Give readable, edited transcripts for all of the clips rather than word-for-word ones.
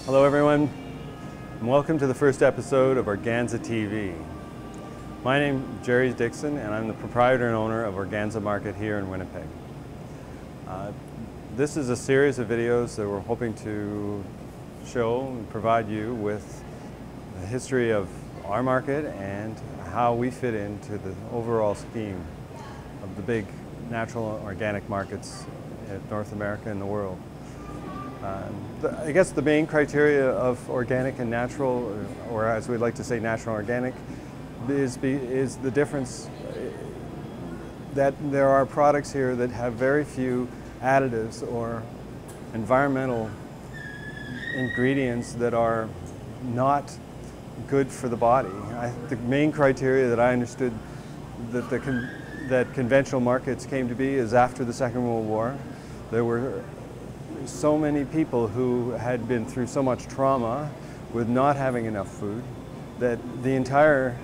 Hello everyone, and welcome to the first episode of OrganzaTV. My name is Gerry Dickson, and I'm the proprietor and owner of Organza Market here in Winnipeg. This is a series of videos that we're hoping to show and provide you with the history of our market and how we fit into the overall scheme of the big natural organic markets in North America and the world. I guess the main criteria of organic and natural, or as we like to say, natural organic, is the difference that there are products here that have very few additives or environmental ingredients that are not good for the body. The main criteria that I understood that conventional markets came to be is after the Second World War. There were so many people who had been through so much trauma with not having enough food that the entire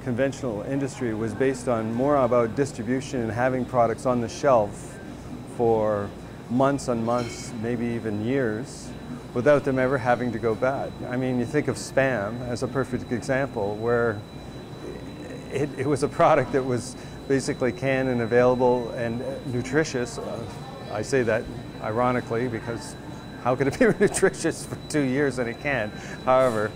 conventional industry was based on more about distribution and having products on the shelf for months and months, maybe even years, without them ever having to go bad. I mean, you think of Spam as a perfect example, where it was a product that was basically canned and available and nutritious. I say that ironically, because how could it be nutritious for 2 years and it can't? However,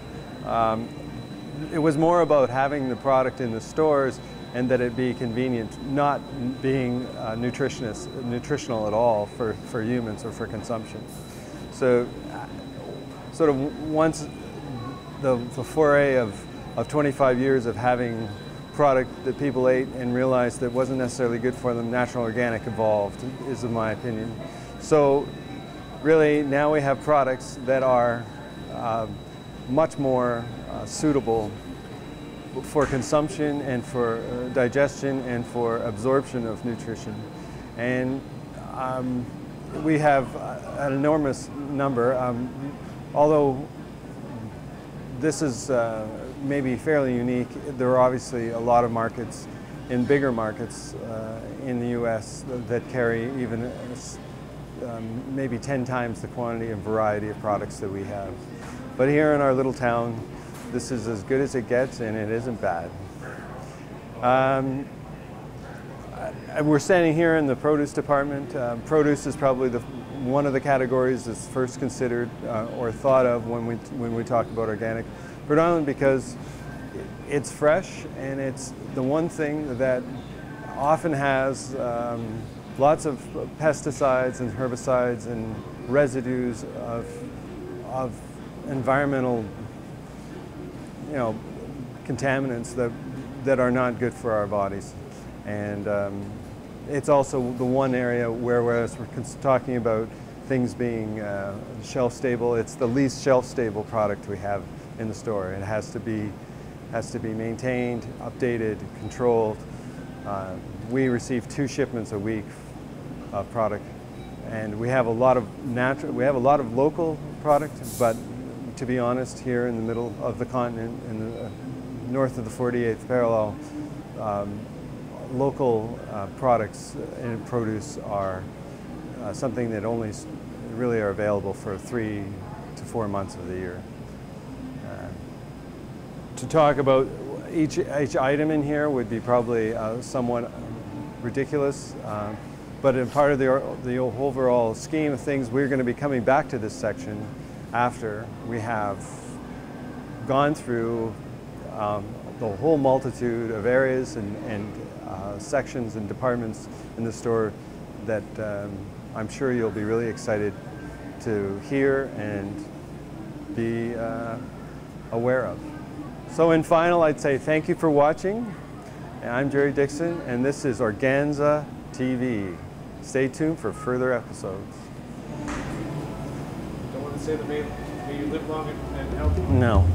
it was more about having the product in the stores and that it be convenient, not being nutritional at all for humans or for consumption. So sort of once the foray of 25 years of having product that people ate and realized that wasn't necessarily good for them, natural organic evolved, is in my opinion. So really now we have products that are much more suitable for consumption and for digestion and for absorption of nutrition. And we have an enormous number. Although this is maybe fairly unique, there are obviously a lot of markets, in bigger markets in the US that carry even maybe 10 times the quantity and variety of products that we have. But here in our little town, this is as good as it gets, and it isn't bad. We're standing here in the produce department. Produce is probably one of the categories that's first considered or thought of when we talk about organic, predominantly because it's fresh and it's the one thing that often has lots of pesticides and herbicides and residues of environmental, contaminants that are not good for our bodies. And it's also the one area where, whereas we're talking about things being shelf stable, it's the least shelf stable product we have in the store. It has to be maintained, updated, controlled. We receive 2 shipments a week of product, and we have a lot of local product, but to be honest, here in the middle of the continent, in the north of the 48th parallel, local products and produce are something that only really are available for 3 to 4 months of the year. To talk about each item in here would be probably somewhat ridiculous, but in part of the overall scheme of things, we're going to be coming back to this section after we have gone through the whole multitude of areas and sections and departments in the store that I'm sure you'll be really excited to hear and be aware of. So in final, I'd say thank you for watching. I'm Gerry Dickson, and this is Organza TV. Stay tuned for further episodes. Don't want to say the may you live long and healthy? No.